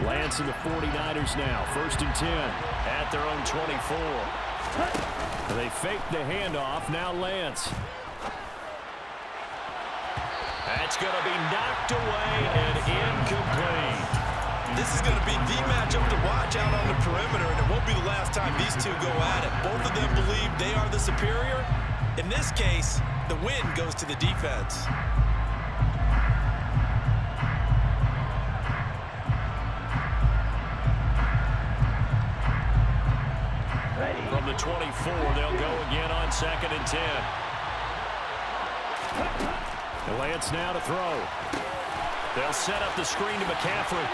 Lance and the 49ers now. 1st and 10 at their own 24. They fake the handoff. Now Lance. That's going to be knocked away and incomplete. This is going to be the matchup to watch out on the perimeter, and it won't be the last time these two go at it. Both of them believe they are the superior. In this case, the win goes to the defense. From the 24, they'll go again on 2nd and 10. Lance now to throw. They'll set up the screen to McCaffrey.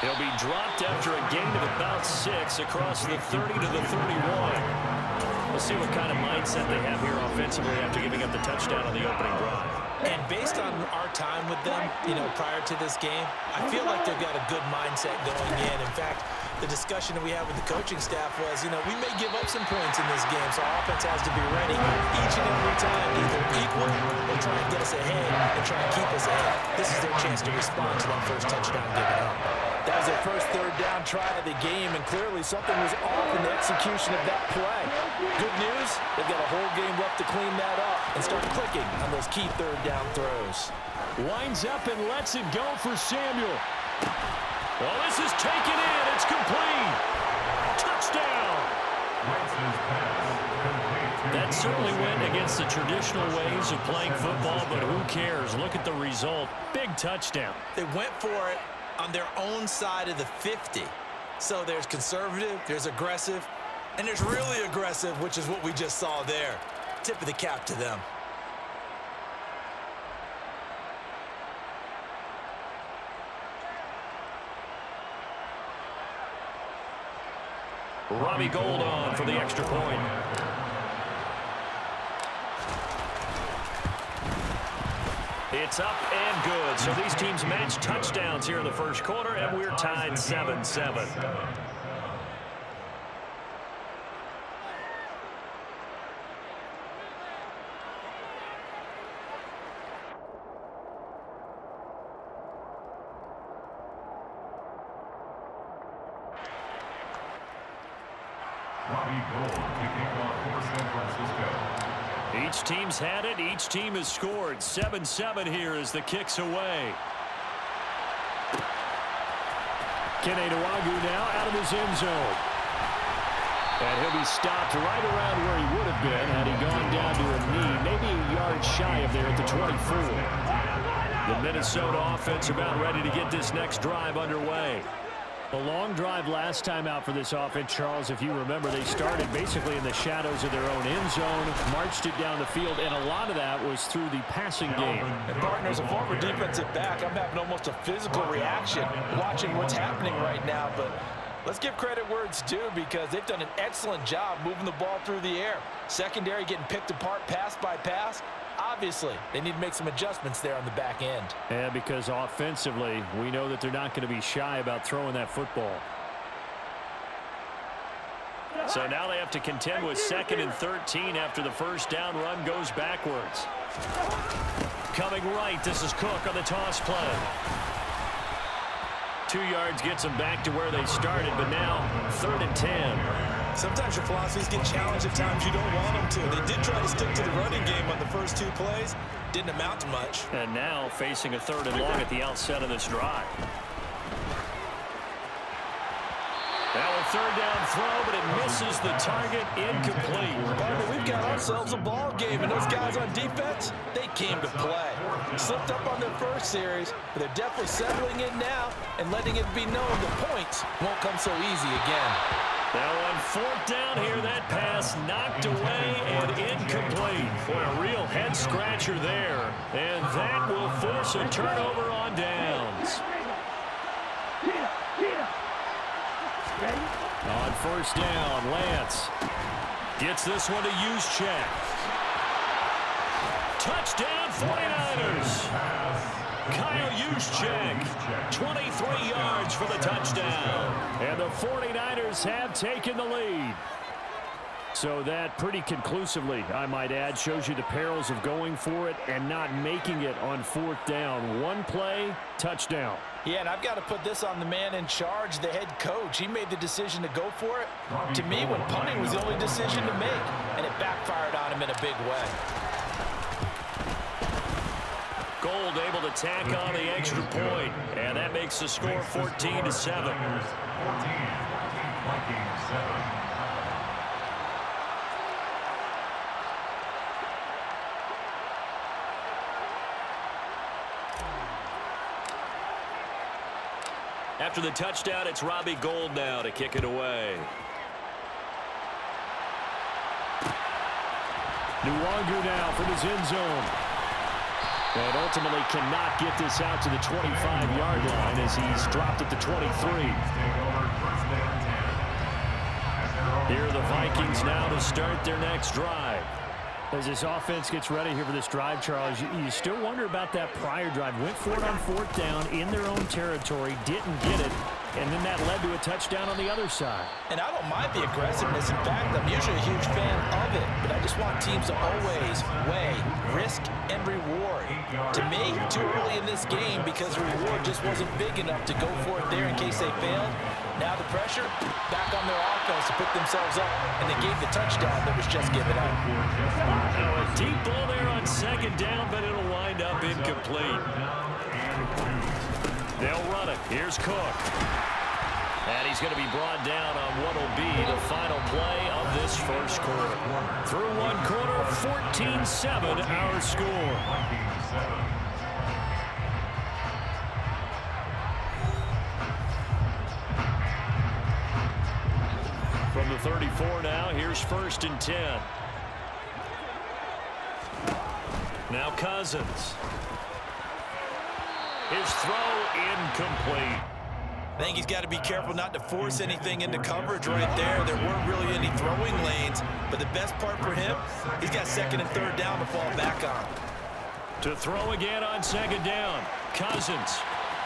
He'll be dropped after a gain of about 6 across the 30 to the 31. We'll see what kind of mindset they have here offensively after giving up the touchdown on the opening drive. And based on our time with them, prior to this game, I feel like they've got a good mindset going in. In fact, the discussion that we had with the coaching staff was, we may give up some points in this game, so our offense has to be ready each and every time, either equal or try and get us ahead and try and keep us ahead. This is their chance to respond to that first touchdown given up. That was their first 3rd down try of the game, and clearly something was off in the execution of that play. Good news, they've got a whole game left to clean that up and start clicking on those key 3rd down throws. Winds up and lets it go for Samuel. Well, this is taken in. It's complete. Touchdown. That certainly went against the traditional ways of playing football, but who cares? Look at the result. Big touchdown. They went for it on their own side of the 50. So there's conservative, there's aggressive, and there's really aggressive, which is what we just saw there. Tip of the cap to them. Robbie Gould on for the extra point. It's up and good. So these teams match touchdowns here in the first quarter, and we're tied 7-7. Each team's had it. Each team has scored. 7-7 here as the kick's away. Kene Nwagu now out of his end zone. And he'll be stopped right around where he would have been had he gone down to a knee, maybe a yard shy of there at the 24. The Minnesota offense about ready to get this next drive underway. A long drive last time out for this offense, Charles. If you remember, they started basically in the shadows of their own end zone, marched it down the field, and a lot of that was through the passing game. And partner, as a former defensive back, I'm having almost a physical reaction watching what's happening right now. But let's give credit where it's due, because they've done an excellent job moving the ball through the air. Secondary getting picked apart pass by pass. Obviously, they need to make some adjustments there on the back end. Yeah, because offensively, we know that they're not going to be shy about throwing that football. So now they have to contend with 2nd and 13 after the first down run goes backwards. Coming right, this is Cook on the toss play. 2 yards gets them back to where they started, but now 3rd and 10. Sometimes your philosophies get challenged at times you don't want them to. They did try to stick to the running game on the first 2 plays. Didn't amount to much. And now facing a 3rd and long at the outset of this drive. Now a 3rd down throw, but it misses the target. Incomplete. Partner, we've got ourselves a ball game, and those guys on defense, they came to play. Slipped up on their first series, but they're definitely settling in now and letting it be known the points won't come so easy again. Now on 4th down here, that pass knocked away and incomplete. Boy, a real head-scratcher there. And that will force a turnover on downs. On 1st down, Lance gets this one to Juszczyk. Touchdown, 49ers. Kyle Juszczyk, 23 yards for the touchdown. And the 49ers have taken the lead. So that pretty conclusively, I might add, shows you the perils of going for it and not making it on fourth down. One play, touchdown. Yeah, and I've got to put this on the man in charge, the head coach. He made the decision to go for it. To me, when punting was the only decision to make, and it backfired on him in a big way. Gold able to tack on the extra point, and that makes the score 14-7. After the touchdown, it's Robbie Gould now to kick it away. Nwangu now from his end zone. And ultimately cannot get this out to the 25-yard line as he's dropped at the 23. Here are the Vikings now to start their next drive. As this offense gets ready here for this drive, Charles, you still wonder about that prior drive. Went for it on fourth down in their own territory, didn't get it, and then that led to a touchdown on the other side. And I don't mind the aggressiveness. In fact, I'm usually a huge fan of it, but I just want teams to always weigh risk and reward. To me, too early in this game because the reward just wasn't big enough to go for it there in case they failed. Now the pressure back on their offense to pick themselves up, and they gave the touchdown that was just given up. Now a deep ball there on second down, but it'll wind up incomplete. They'll run it. Here's Cook. And he's going to be brought down on what will be the final play of this first quarter. Through one quarter, 14-7 our score. From the 34 now, here's 1st and 10. Now Cousins. His throw incomplete. I think he's got to be careful not to force anything into coverage right there. There weren't really any throwing lanes, but the best part for him, he's got 2nd and 3rd down to fall back on. To throw again on 2nd down, Cousins.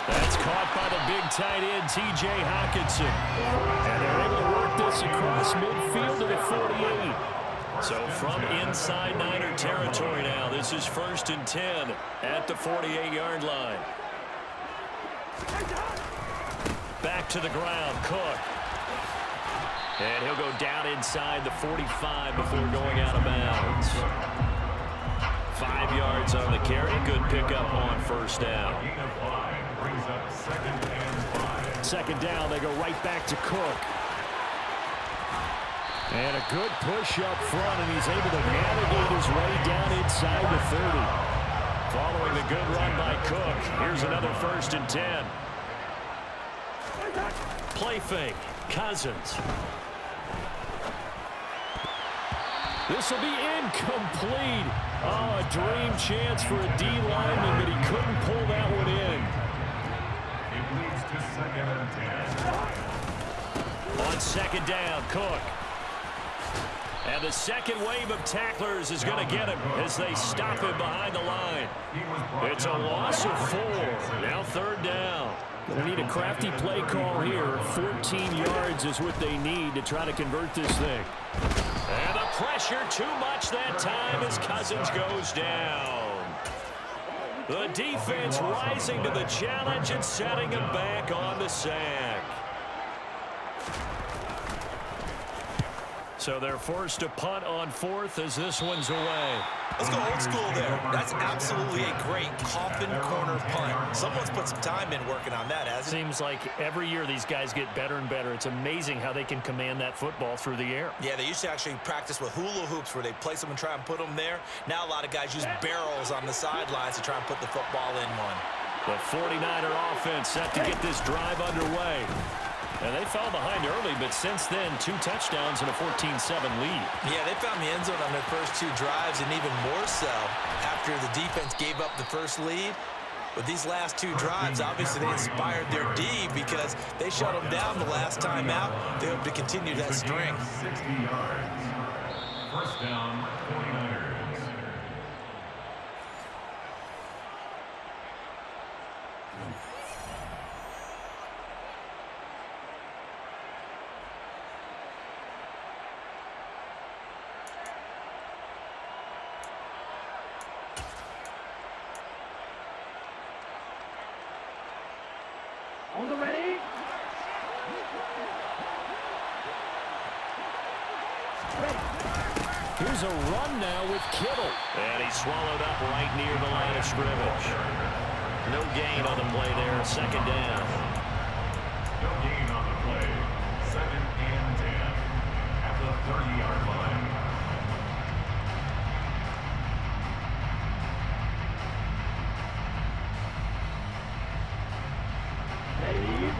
That's caught by the big tight end, T.J. Hockenson. And they're able to work this across midfield to the 48. So from inside Niner territory now, this is 1st and 10 at the 48-yard line. Back to the ground, Cook. And he'll go down inside the 45 before going out of bounds. 5 yards on the carry. Good pickup on 1st down. 2nd down, they go right back to Cook. And a good push up front, and he's able to navigate his way down inside the 30. Following the good run by Cook, here's another 1st and 10. Play fake, Cousins. This will be incomplete. Oh, a dream chance for a D lineman, but he couldn't pull that one in. It leads to 2nd and 10. On 2nd down, Cook. And the second wave of tacklers is going to get him as they stop him behind the line. It's a loss of 4. Now 3rd down. They need a crafty play call here. 14 yards is what they need to try to convert this thing. And the pressure too much that time as Cousins goes down. The defense rising to the challenge and setting him back on the sack. So they're forced to punt on 4th as this one's away. Let's go old school there. That's absolutely a great coffin corner punt. Someone's put some time in working on that, hasn't it? Seems like every year these guys get better and better. It's amazing how they can command that football through the air. Yeah, they used to actually practice with hula hoops where they place them and try and put them there. Now a lot of guys use barrels on the sidelines to try and put the football in one. The 49er offense set to get this drive underway. And they fell behind early, but since then, 2 touchdowns and a 14-7 lead. Yeah, they found the end zone on their first 2 drives, and even more so after the defense gave up the first lead. With these last 2 drives, obviously they inspired their D because they shut them down the last time out. They hope to continue that string. 60 yards. 1st down, 49ers. On the ready. Here's a run now with Kittle. And he's swallowed up right near the line of scrimmage. No gain on the play there. Second down. No gain on the play. 2nd and 10 at the 30-yard line.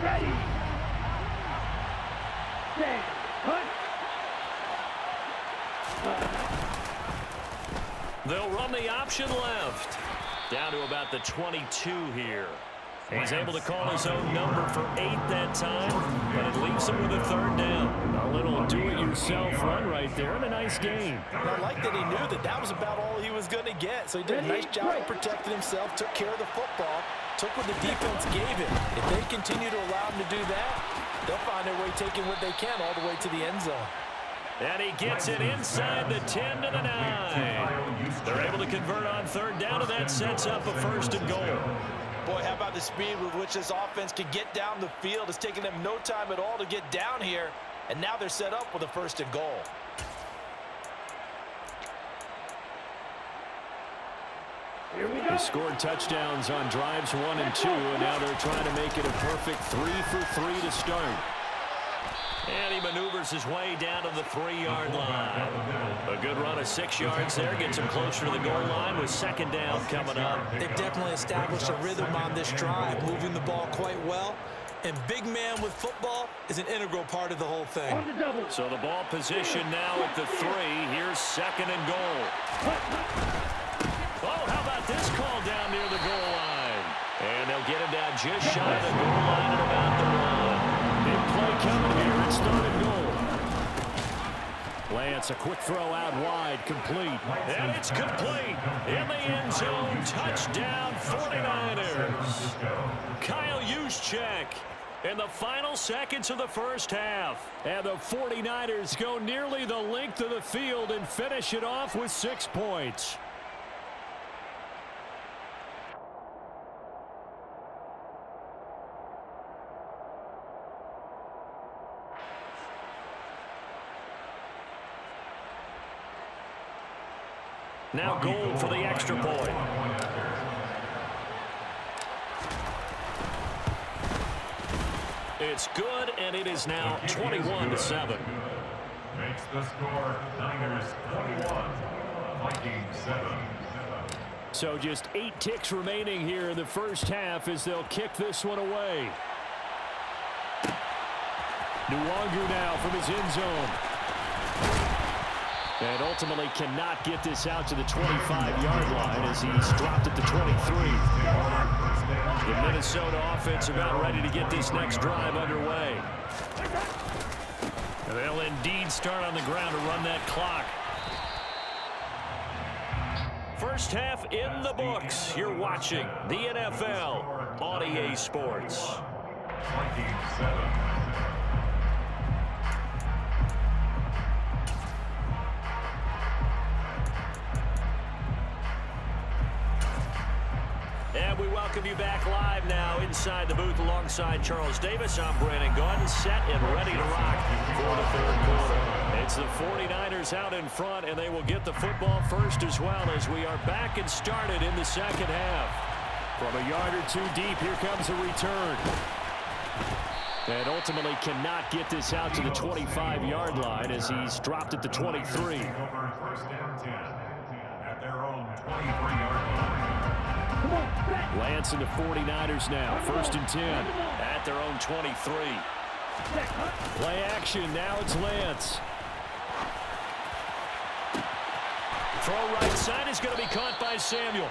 Ready. Set. Put. They'll run the option left. Down to about the 22 here. He's able to call his own number for 8 that time, but it leaves him with a 3rd down. A little do-it-yourself run right there and a nice gain. And I like that he knew that that was about all he was going to get. So he did a nice job of protecting himself, took care of the football, took what the defense gave him. If they continue to allow him to do that, they'll find their way taking what they can all the way to the end zone. And he gets it inside the 10 to the 9. They're able to convert on 3rd down, and that sets up a 1st and goal. Boy, how about the speed with which this offense can get down the field? It's taken them no time at all to get down here, and now they're set up with a 1st and goal. They scored touchdowns on drives 1 and 2, and now they're trying to make it a perfect 3 for 3 to start. And he maneuvers his way down to the 3-yard line. A good run of 6 yards there. Gets him closer to the goal line with 2nd down coming up. They've definitely established a rhythm on this drive, moving the ball quite well. And big man with football is an integral part of the whole thing. So the ball position now at the 3. Here's 2nd and goal. Oh, how about this call down near the goal line? And they'll get him down just shy of the goal line at about the 1. Big play coming here. It's 3rd and goal. Lance, a quick throw out wide, complete. And it's complete. In the end zone, touchdown 49ers. Kyle Juszczyk in the final seconds of the first half. And the 49ers go nearly the length of the field and finish it off with 6 points. Now goal for the extra point. It's good, and it is now 21-7. Makes the score Niners 21, Vikings 7. So just 8 ticks remaining here in the first half as they'll kick this one away. Nwangu now from his end zone. And ultimately cannot get this out to the 25-yard line as he's dropped at the 23. The Minnesota offense about ready to get this next drive underway. And they'll indeed start on the ground to run that clock. First half in the books. You're watching the NFL on EA Sports. Vikings 7. And we welcome you back live now inside the booth alongside Charles Davis. I'm Brandon Gaudin, set and ready to rock for the 3rd quarter. It's the 49ers out in front, and they will get the football first as well as we are back and started in the 2nd half. From a yard or 2 deep, here comes a return. And ultimately cannot get this out to the 25-yard line as he's dropped at the 23. Over 1st and 10 at their own 23-yard line. Lance and the 49ers now. 1st and 10 at their own 23. Play action. Now it's Lance. Throw right side is going to be caught by Samuel.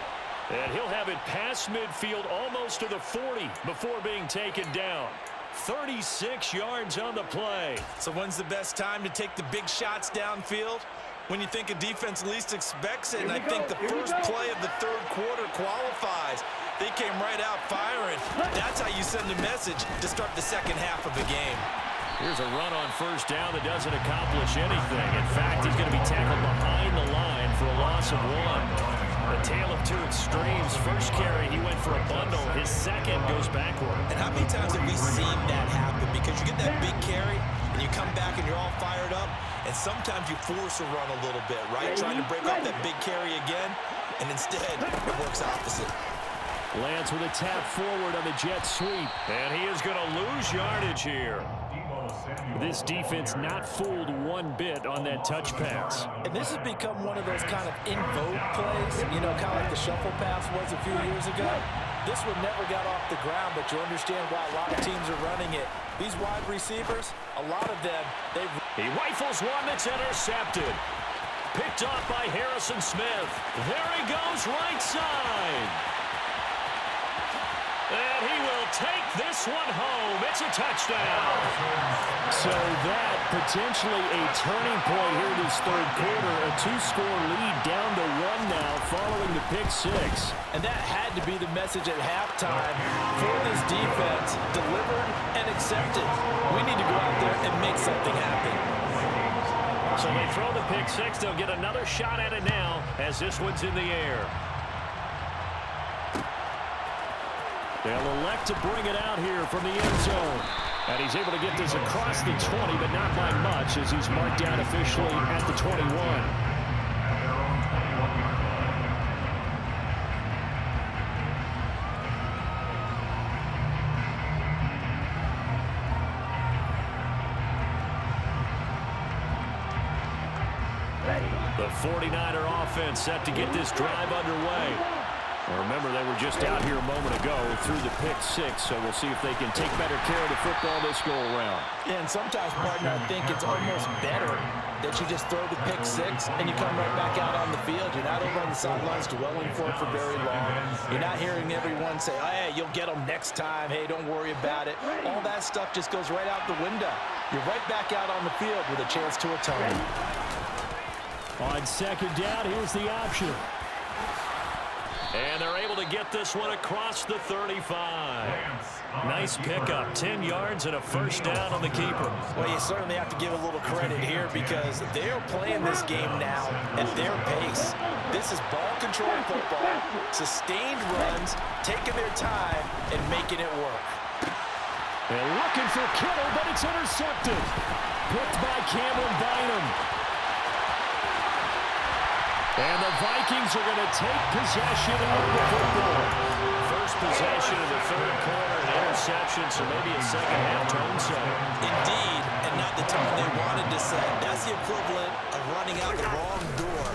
And he'll have it past midfield almost to the 40 before being taken down. 36 yards on the play. So when's the best time to take the big shots downfield? When you think a defense least expects it, and I think the first play of the 3rd quarter qualifies. They came right out firing. That's how you send a message to start the 2nd half of the game. Here's a run on 1st down that doesn't accomplish anything. In fact, he's going to be tackled behind the line for a loss of 1. A tale of two extremes. First carry, he went for a bundle. His second goes backward. And how many times have we seen that happen? Because you get that big carry, and you come back and you're all fired up, and sometimes you force a run a little bit, right? Trying to break up that big carry again, and instead it works opposite. Lance with a tap forward on the jet sweep. And he is going to lose yardage here. This defense not fooled one bit on that touch pass. And this has become one of those kind of in vogue plays, you know, kind of like the shuffle pass was a few years ago. This one never got off the ground, but you understand why a lot of teams are running it. These wide receivers, a lot of them, he rifles one that's intercepted. Picked off by Harrison Smith. There he goes, right side. And he will take this one home. It's a touchdown. So that potentially a turning point here in this third quarter. A two-score lead down to one now following the pick six. And that had to be the message at halftime for this defense. Delivered and accepted. We need to go out there and make something happen. So they throw the pick six. They'll get another shot at it now as this one's in the air. They'll elect to bring it out here from the end zone. And he's able to get this across the 20, but not by much as he's marked down officially at the 21. The 49er offense set to get this drive underway. Remember, they were just out here a moment ago through the pick six, so we'll see if they can take better care of the football this go-around. Yeah, and sometimes, partner, I think it's almost better that you just throw the pick six and you come right back out on the field. You're not over on the sidelines dwelling for it for very long. You're not hearing everyone say, oh, hey, you'll get them next time. Hey, don't worry about it. All that stuff just goes right out the window. You're right back out on the field with a chance to atone. On second down, here's the option. And they're able to get this one across the 35. Nice pickup, 10 yards and a first down on the keeper. Well, you certainly have to give a little credit here because they're playing this game now at their pace. This is ball control football, sustained runs, taking their time and making it work. And looking for Kittle, but it's intercepted. Picked by Cameron Bynum. And the Vikings are going to take possession of the football. First possession of the third quarter, an interception, so maybe a second-half tone setter. Indeed, and not the tone they wanted to set. That's the equivalent of running out the wrong door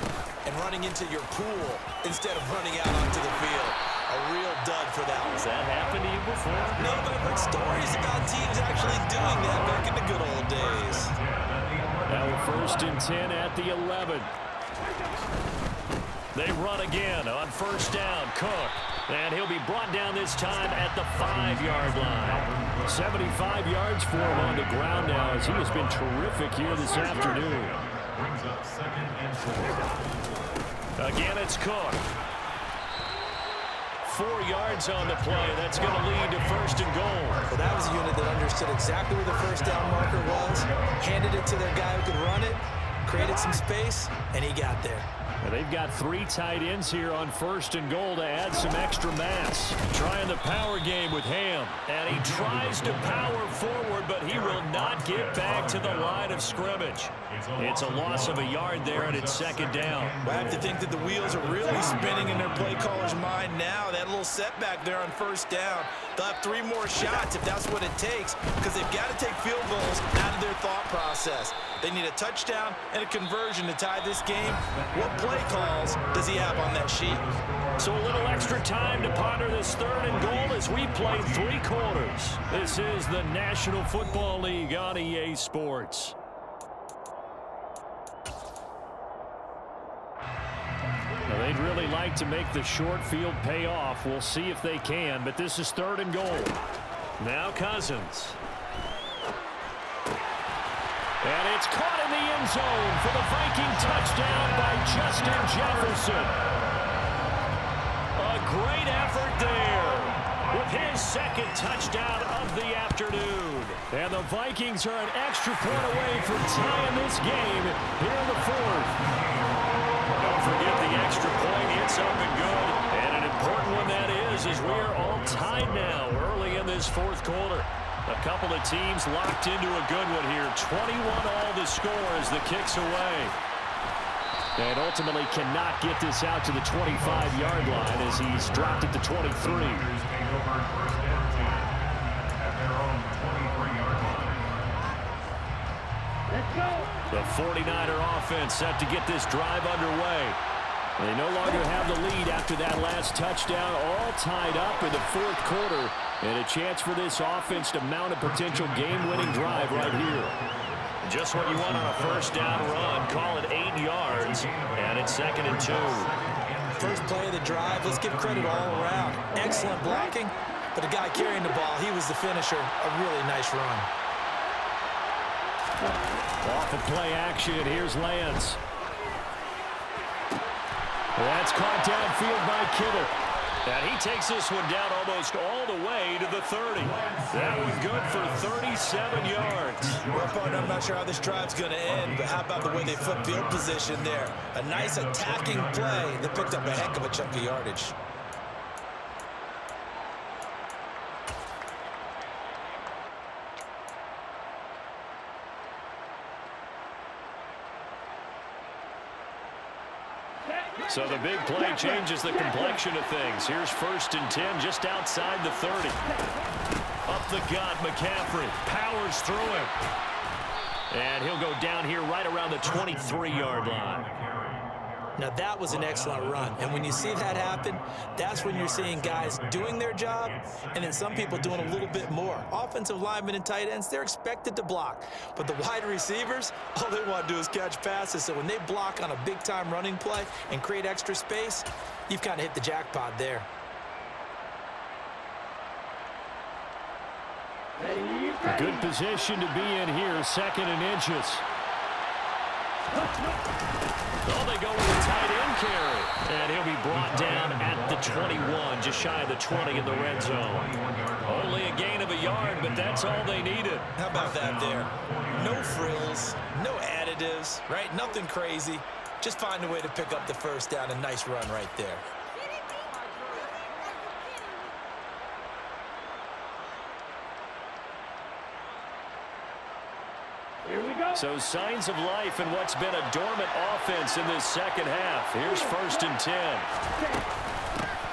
and running into your pool instead of running out onto the field. A real dud for that one. Has that happened to you before? No, but I've heard stories about teams actually doing that back in the good old days. Now first and 10 at the 11. They run again on first down. Cook. And he'll be brought down this time at the 5-yard line. 75 yards for him on the ground now as he has been terrific here this afternoon. Brings up 2nd and 4. Again, it's Cook. 4 yards on the play. That's going to lead to first and goal. Well, that was a unit that understood exactly where the first down marker was, handed it to their guy who could run it, created some space, and he got there. And they've got 3 tight ends here on first and goal to add some extra mass. Trying the power game with Ham. And he tries to power forward, but he will not get back to the line of scrimmage. It's a loss of a yard there, and it's second down. Well, I have to think that the wheels are really spinning in their play caller's mind now. That little setback there on first down. They'll have 3 more shots if that's what it takes, because they've got to take field goals out of their thought process. They need a touchdown and a conversion to tie this game. What play calls does he have on that sheet? So a little extra time to ponder this third and goal as we play 3 quarters. This is the National Football League on EA Sports. Now they'd really like to make the short field pay off. We'll see if they can, but this is third and goal. Now Cousins. And it's caught in the end zone for the Viking touchdown by Justin Jefferson. A great effort there with his second touchdown of the afternoon. And the Vikings are an extra point away from tying this game here in the fourth. forget the extra point. It's up and good. And an important one that is, as we are all tied now early in this fourth quarter. A couple of teams locked into a good one here. 21 all the score as the kick's away. And ultimately cannot get this out to the 25-yard line as he's dropped it to 23. The 49er offense set to get this drive underway. They no longer have the lead after that last touchdown, all tied up in the fourth quarter, and a chance for this offense to mount a potential game-winning drive right here. Just what you want on a first down run. Call it 8 yards, and it's 2nd and 2. First play of the drive, let's give credit all around. Excellent blocking, but the guy carrying the ball, he was the finisher. A really nice run. Off of play action, here's Lance. That's caught downfield by Kittle. And he takes this one down almost all the way to the 30. That one good for 37 yards. Well, partner, I'm not sure how this drive's going to end, but how about the way they flip field position there? A nice attacking play that picked up a heck of a chunk of yardage. So the big play changes the complexion of things. Here's 1st and 10 just outside the 30. Up the gut, McCaffrey powers through him. And he'll go down here right around the 23-yard line. Now, that was an excellent run. And when you see that happen, that's when you're seeing guys doing their job and then some people doing a little bit more. Offensive linemen and tight ends, they're expected to block. But the wide receivers, all they want to do is catch passes. So when they block on a big-time running play and create extra space, you've kind of hit the jackpot there. Good position to be in here, 2nd and inches. Oh, they go with a tight end carry. And he'll be brought down at the 21, just shy of the 20 in the red zone. Only a gain of a yard, but that's all they needed. How about that there? No frills, no additives, right? Nothing crazy. Just find a way to pick up the first down. A nice run right there. So signs of life in what's been a dormant offense in this second half. Here's 1st and 10.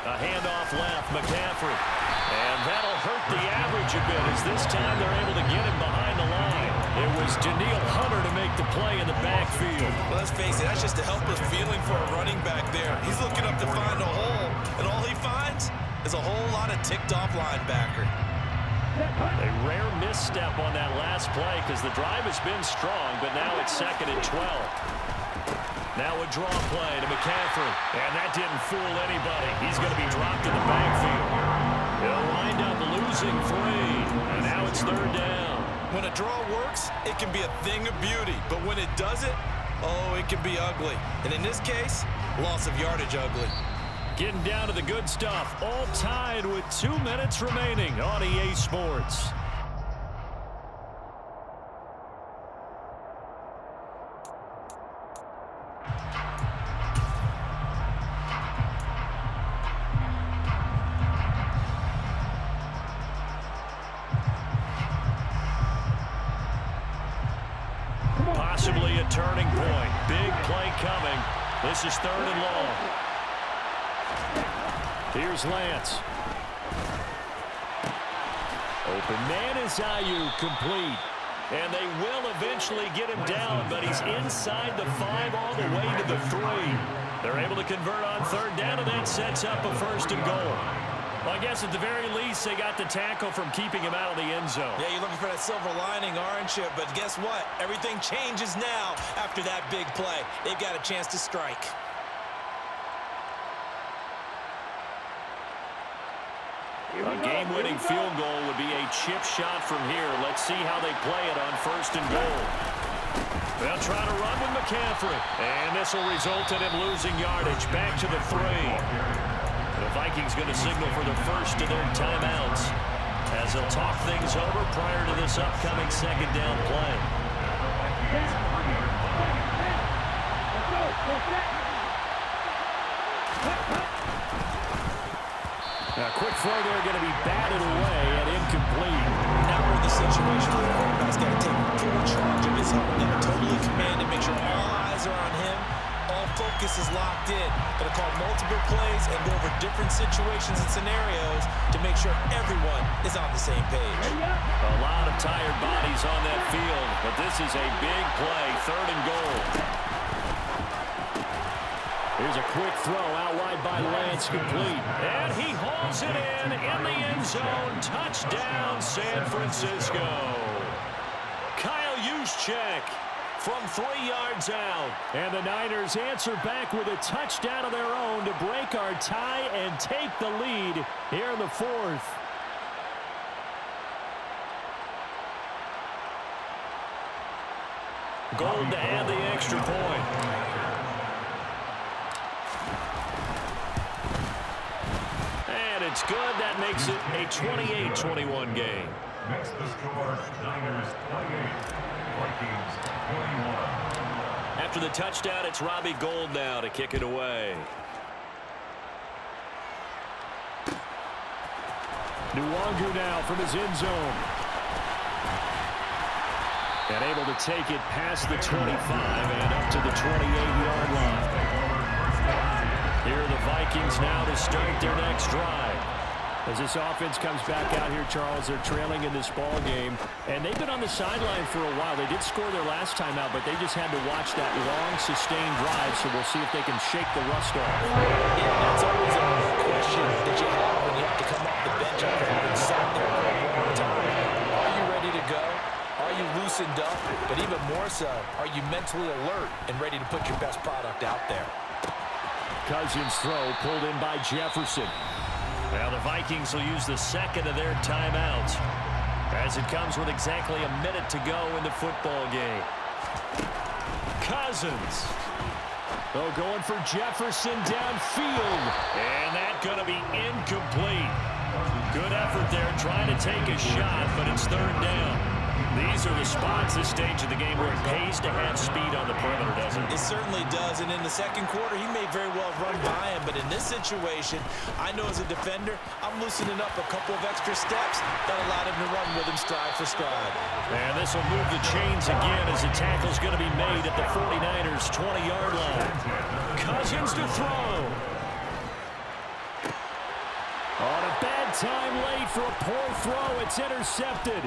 A handoff left, McCaffrey. And that'll hurt the average a bit as this time they're able to get him behind the line. It was Danielle Hunter to make the play in the backfield. Well, let's face it, that's just a helpless feeling for a running back there. He's looking up to find a hole, and all he finds is a whole lot of ticked-off linebacker. A rare misstep on that last play because the drive has been strong, but now it's 2nd and 12. Now a draw play to McCaffrey, and that didn't fool anybody. He's going to be dropped in the backfield. He'll wind up losing 3, and now it's 3rd down. When a draw works, it can be a thing of beauty, but when it doesn't, oh, it can be ugly. And in this case, loss of yardage ugly. Getting down to the good stuff, all tied with 2 minutes remaining on EA Sports. Possibly a turning point. Big play coming. This is 3rd and long. Here's Lance. Open man is Ayuk, complete. And they will eventually get him down, but he's inside the 5 all the way to the 3. They're able to convert on 3rd down, and that sets up a 1st and goal. Well, I guess at the very least, they got the tackle from keeping him out of the end zone. Yeah, you're looking for that silver lining, aren't you? But guess what? Everything changes now after that big play. They've got a chance to strike. A game-winning field goal would be a chip shot from here. Let's see how they play it on 1st and goal. They'll try to run with McCaffrey. And this will result in him losing yardage. Back to the 3. The Vikings going to signal for the first of their timeouts as they'll talk things over prior to this upcoming 2nd down play. A quick throw there going to be batted away and incomplete. Now we're in the situation where the quarterback's got to take full charge of his helmet. Got to totally command it, make sure all eyes are on him. All focus is locked in. Going to call multiple plays and go over different situations and scenarios to make sure everyone is on the same page. A lot of tired bodies on that field, but this is a big play, 3rd and goal. Here's a quick throw out wide by Lance, complete. And he hauls it in the end zone. Touchdown, San Francisco. Kyle Juszczyk from 3 yards out. And the Niners answer back with a touchdown of their own to break our tie and take the lead here in the 4th. Gold to add the extra point. And it's good. That makes it a 28-21 game. Next the score, Niners 28, Vikings 21. After the touchdown, it's Robbie Gould now to kick it away. Nwangu now from his end zone. And able to take it past the 25 and up to the 28-yard line. Here are the Vikings now to start their next drive. As this offense comes back out here, Charles, they're trailing in this ball game. And they've been on the sideline for a while. They did score their last time out, but they just had to watch that long, sustained drive. So we'll see if they can shake the rust off. Yeah, that's always a question that you have when you have to come off the bench after having sat there for a long time. Are you ready to go? Are you loosened up? But even more so, are you mentally alert and ready to put your best product out there? Cousins' throw pulled in by Jefferson. Now the Vikings will use the second of their timeouts as it comes with exactly a minute to go in the football game. Cousins. Oh, going for Jefferson downfield. And that going to be incomplete. Good effort there trying to take a shot, but it's 3rd down. These are the spots, this stage of the game, where it pays to have speed on the perimeter, doesn't it? It certainly does, and in the second quarter, he may very well run by him, but in this situation, I know as a defender, I'm loosening up a couple of extra steps that allowed him to run with him stride for stride. And this will move the chains again as the tackle's going to be made at the 49ers' 20-yard line. Cousins to throw. On a bad time late for a poor throw, it's intercepted.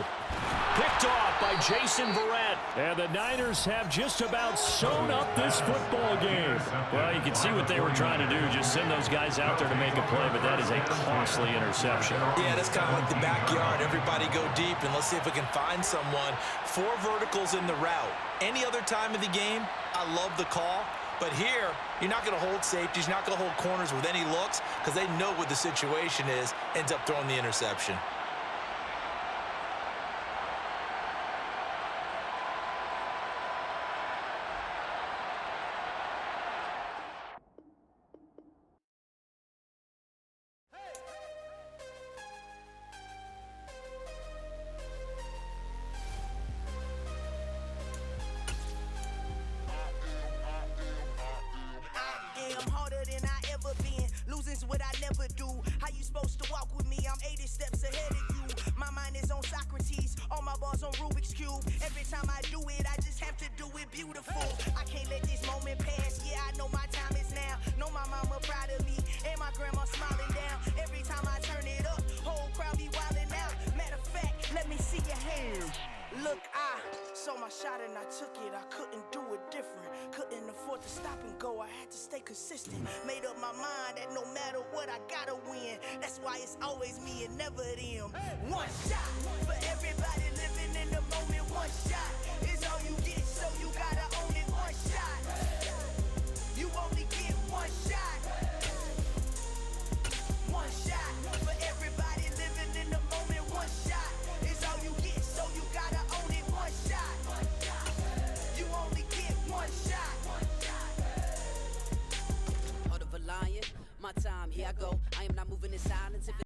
Picked off by Jason Verrett. And the Niners have just about sewn up this football game. Well, you can see what they were trying to do, just send those guys out there to make a play, but that is a costly interception. Yeah, that's kind of like the backyard. Everybody go deep, and let's see if we can find someone. 4 verticals in the route. Any other time of the game, I love the call. But here, you're not going to hold safeties, you're not going to hold corners with any looks because they know what the situation is, ends up throwing the interception. What I never do. How you supposed to walk with me? I'm 80 steps ahead of you. My mind is on Socrates, all my bars on Rubik's Cube. Every time I do it, I just have to do it beautiful. I can't let this moment pass. Yeah, I know my time is now. Know my mama proud of me, and my grandma smiling down. Every time I turn it up, whole crowd be wildin' out. Matter of fact, let me see your hands. Look, I saw my shot and I took it. I couldn't do it different. Couldn't afford to stop and go. I had to stay consistent. Made up my mind that no matter what, I gotta win. That's why it's always me and never them. One shot for everybody living in the moment. One shot is all you get, so you gotta